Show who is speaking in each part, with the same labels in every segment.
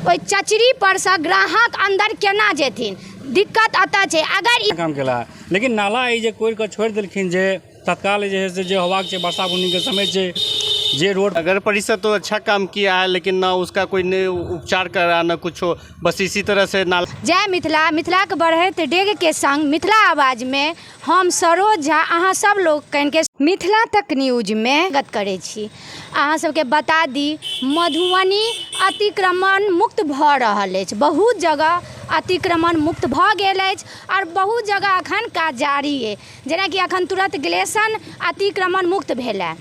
Speaker 1: ओहि चचरी पर से ग्राहक अंदर केना जेथिन, दिक्कत अतः छै। अगर
Speaker 2: काम केला लेकिन नाला जे कोड़ के छोड़ देलखिन जे तत्काल जे होबाक छै वर्षा बुनी के समय छै जे रोड।
Speaker 3: नगर परिषद तो अच्छा काम किया है लेकिन ना उसका कोई ने उपचार करा ना कुछ हो, बस इसी तरह से नाला।
Speaker 1: जय मिथिला, मिथिला के बढ़ैत डेग के संग मिथिला आवाज में हम सरोज झा अहाँ सब लोग के मिथिला तक न्यूज में गत करे छी। अहाँ सबके बता दी मधुबनी अतिक्रमण मुक्त भ रहल अछि, बहुत जगह अतिक्रमण मुक्त भ गेल अछि और बहुत जगह अखन काज जारी है। जेना कि अखन तुरंत ग्लेशन अतिक्रमण मुक्त भेल है।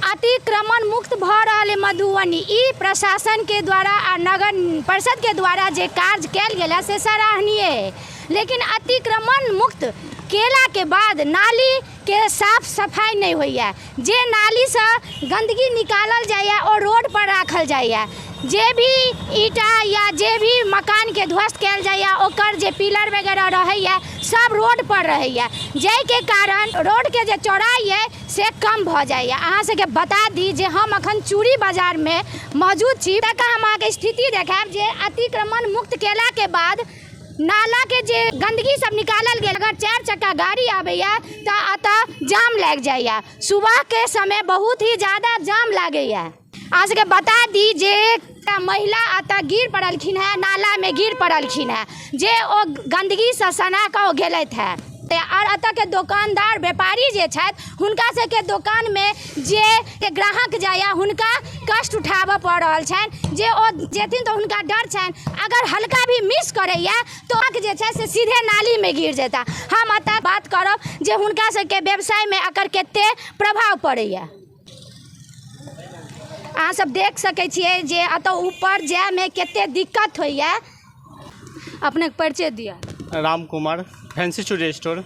Speaker 1: अतिक्रमण मुक्त भ रहल है मधुबनी, ई प्रशासन के द्वारा आ नगर परिषद के द्वारा जे कार्य कैल गेल है से सराहनीय है। लेकिन अतिक्रमण मुक्त केला के बाद नाली के साफ सफाई नहीं होइए। जे नाली से गंदगी निकालल जाइए और रोड पर राखल जाइए, जे भी ईटा या जे भी मकान के ध्वस्त कैल जाइए ओकर जे पिलर वगैरह रहैए सब रोड पर रहैए, जाहि के कारण रोड के जे चौड़ाई है से कम भ जाइए। अहाँ सबके बता दी जे हम अखन चूड़ी बाजार में मौजूद छी, तक हम अहाँके स्थिति देखायब जे अतिक्रमण मुक्त केला के बाद नाला के जे गंदगी सब निकालल गेल, अगर 4 चक्का गाड़ी आबैया तो अतः जाम लग जाइए। सुबह के समय बहुत ही ज्यादा जाम लागैया। अहाँ सबके बता दी जे महिला अतः गिर पड़लखिन है, नाला में गिर पड़लखिन है, जे ओ गंदगी से सना के ओ गेलथि है। और अतः के दुकानदार व्यापारी जे छथि हुनका सबके दुकान में जे ग्राहक जाइए हुनका कष्ट उठाबऽ पड़ रहल छनि, जे ओ जेथिन तो हुनका डर छनि अगर हल्का भी मिस करैया तो जे छै से सीधे नाली में गिर जेता। हम अतः बात करब जे हुनका सबके व्यवसाय में एकर कते प्रभाव पड़ैया। अहाँ सब देख सकै छियै जे अतः ऊपर जाय में कते दिक्कत होइया। अपने परिचय दिया।
Speaker 3: राम कुमार, फैंसी चूड़ी स्टोर।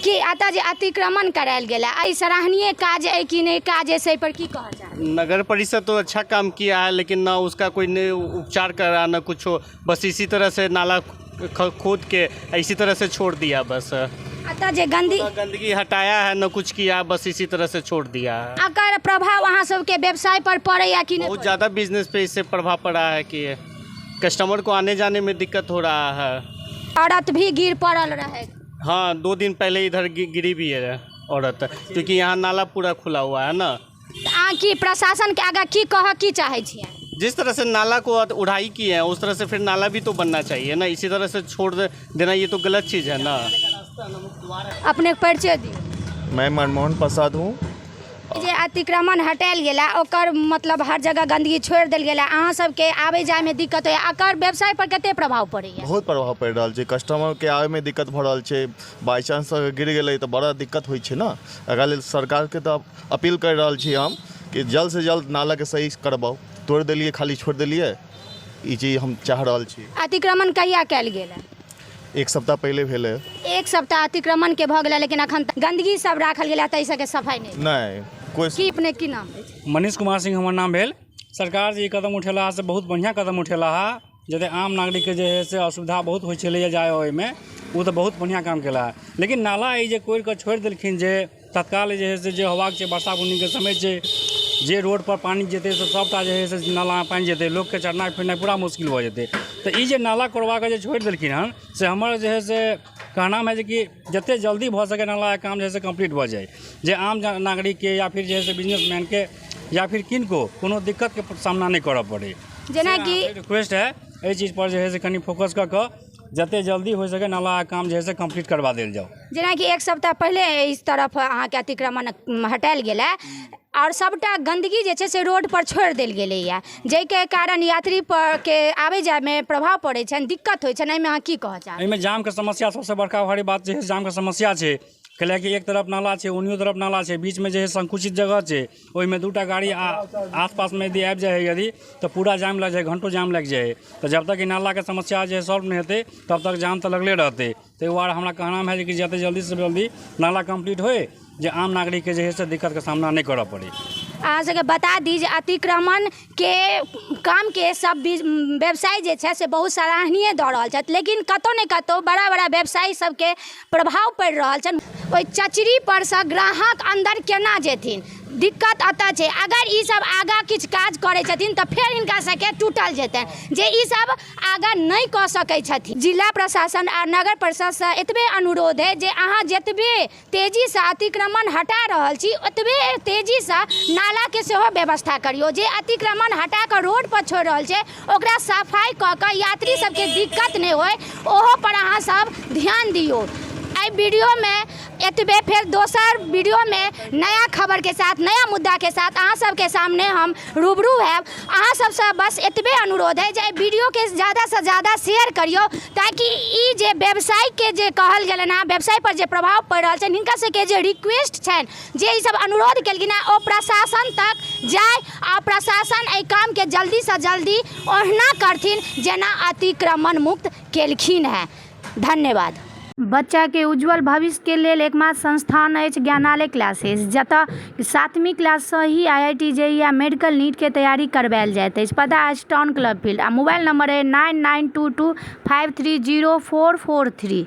Speaker 1: कि अतः जे अतिक्रमण करायल गेला आई सराहनीय काज है कि नहीं काज है, से पर की कहल जाए।
Speaker 3: नगर परिषद तो अच्छा काम किया है लेकिन ना उसका कोई ने उपचार करा ना कुछ हो, बस इसी तरह से नाला खोद के इसी तरह से छोड़ दिया। बस
Speaker 1: अतः जे
Speaker 3: गंदगी हटाया है ना कुछ किया, बस इसी तरह से छोड़ दिया है।
Speaker 1: अकर प्रभाव अहाँ सबके व्यवसाय पर पड़ेया कि नहीं?
Speaker 3: बहुत ज़्यादा बिजनेस पे इससे प्रभाव पड़ा है कि कस्टमर को आने जाने में दिक्कत हो रहा है।
Speaker 1: औरत भी गिर पड़ल रहे।
Speaker 3: हाँ, 2 दिन पहले इधर गिरी भी है औरत, क्योंकि यहाँ नाला पूरा खुला हुआ है ना।
Speaker 1: की प्रशासन के आगे की कह की चाहे छियै?
Speaker 3: जिस तरह से नाला को उड़ाई की है उस तरह से फिर नाला भी तो बनना चाहिए ना, इसी तरह से छोड़ देना ये तो गलत चीज़ है ना।
Speaker 1: अपने परिचय दी।
Speaker 4: मैं मनमोहन प्रसाद हूँ।
Speaker 1: जे अतिक्रमण हटायल गेला ओकर मतलब हर जगह गंदगी छोड़ देल गेला, अहाँ सबके आबे जाय में दिक्कत होइया, एकर व्यवसाय पर कते प्रभाव पड़ैया?
Speaker 4: बहुत प्रभाव पड़ रहा है, कस्टमर के आवे में दिक्कत भ रहा है। बाई चांस गिर गए तो बड़ा दिक्कत होइ छै ना। अगर सरकार के तो अपील कर रहा छी हम कि जल्द से जल्द नाला के सही करबाओ। तोड़ दिलिए, खाली छोड़ दिलिए, ई चीज हम चाह रहा छी।
Speaker 1: अतिक्रमण कहिया कैल गेला?
Speaker 4: 1 सप्ताह पहले भेल है।
Speaker 1: 1 सप्ताह अतिक्रमण के भ गेला लेकिन अखन गंदगी सब राखल गेला त इसके सफाई नहीं
Speaker 4: कोई।
Speaker 1: की अपने की नाम है?
Speaker 2: मनीष कुमार सिंह हमर नाम भेल। सरकार जे कदम उठेला से बहुत बढ़िया कदम उठेला है, जते आम नागरिक के जे है से असुविधा बहुत होइ छलै जाय ओय में, वो तो बहुत बढ़िया काम केला है। लेकिन नाला जे कोड़ के छोड़ देलखिन जे तत्काल जे है से जे होबाक छै वर्षा बुनी के समय छै, जे रोड पर पानी जेते से सबटा जे है से नाला में पानी जेते, लोग के चढ़नाइ फिरनाइ पूरा मुश्किल भ जेते। तो ई जे नाला कोड़वा के जे छोड़ देलखिन हन से हमर जे है से कहना है कि जिते जल्दी भ सके नाला के काम जे है से कंप्लीट भ जाए, जे आम नागरिक के या फिर जे है से बिजनेसमैन के या फिर किनको कोनो दिक्कत के सामना नहीं करऽ पड़े।
Speaker 1: जेना कि
Speaker 2: रिक्वेस्ट है एहि चीज पर जे है से कनी फोकस कऽ जते जल्दी हो सके नाला के काम जे है से कंप्लीट करवा देल जाओ।
Speaker 1: जेना कि 1 सप्ताह पहले इस तरफ अहाँ के अतिक्रमण हटायल गेला और सबटा गंदगी जे छै से रोड पर छोड़ देल गेलैया, जाहि के कारण यात्री पर के आबे जाय में प्रभाव पड़े छन, दिक्कत होइ छन। एहिमे अहाँ की कहऽ चाहब?
Speaker 2: एहिमे जाम के समस्या सबसे बड़का भारी बात जे है जाम के समस्या छै, कैलाकि एक तरफ नाला छै ओनियो तरफ नाला छै, बीच में जे है संकुचित जगह छै, ओहिमे 2टा गाड़ी आसपास में यदि आबि जाए यदि तो पूरा जाम लग जाए, घंटों जाम लग जाए। तो जब तक नाला के समस्या जे सॉल्व नहीं होते तब तक जाम तो लगले रहते। तो दुआरे हमरा कहना है कि जते जल्दी से जल्दी नाला कंप्लीट होए जे आम नागरिक के जे है से दिक्कत के सामना नहीं करऽ पड़े।
Speaker 1: अहाँ सबके बता दी जे अतिक्रमण के काम के सब व्यवसाय जे छै से बहुत सराहनीय दऽ रहल छथि, लेकिन कतौ ने कतौ बड़ा बड़ा व्यवसायी सबके प्रभाव पड़ि रहल छनि। ओहि चचरी पर से ग्राहक अंदर केना जेथिन, दिक्कत अतः छै अगर ई सब आगाँ किछु काज करै छथिन तऽ फेर हिनका सबके टूटल जेतनि जे ई सब आगाँ नहि कऽ सकै छथिन। जिला प्रशासन आ नगर प्रशासन से एतबे अनुरोध है जे अहाँ जतबे तेजीसँ अतिक्रमण हटा रहल छी ओतबे तेजीसँ नालाके सेहो व्यवस्था करियौ। जे अतिक्रमण हटा कऽ रोड पर छोड़ि रहल छै ओकरा सफाई कऽ कऽ यात्री सबके दिक्कत नहि होय ओहो पर अहाँ सब ध्यान दियौ। एहि वीडियो में एतबे, फिर दोसर वीडियो में नया खबर के साथ नया मुद्दा के साथ अहाँ सबके सामने हम रूबरू है। अहाँ सबसे बस एतबे अनुरोध है जे वीडियो के ज़्यादा से ज़्यादा शेयर करियो ताकि ई जे व्यवसाय के जे कहल गेलन हँ व्यवसाय पर जे प्रभाव पड़ रहा है हिनका सबके जे रिक्वेस्ट छनि जे ई सब अनुरोध केलखिन हँ ओ प्रशासन तक जाए आ प्रशासन एहि काम के जल्दी से जल्दी ओहिना करथिन जेना अतिक्रमण मुक्त केलखिन है। धन्यवाद। बच्चा के उज्जवल भविष्य के लेल एकमात्र संस्थान अछि ज्ञानालय क्लासेस जतऽ 7वीं क्लास से ही IIT JEE या मेडिकल नीट के तैयारी करवायल जाइत अछि। पता अछि टाउन क्लब फील्ड आ मोबाइल नंबर है 9922530443।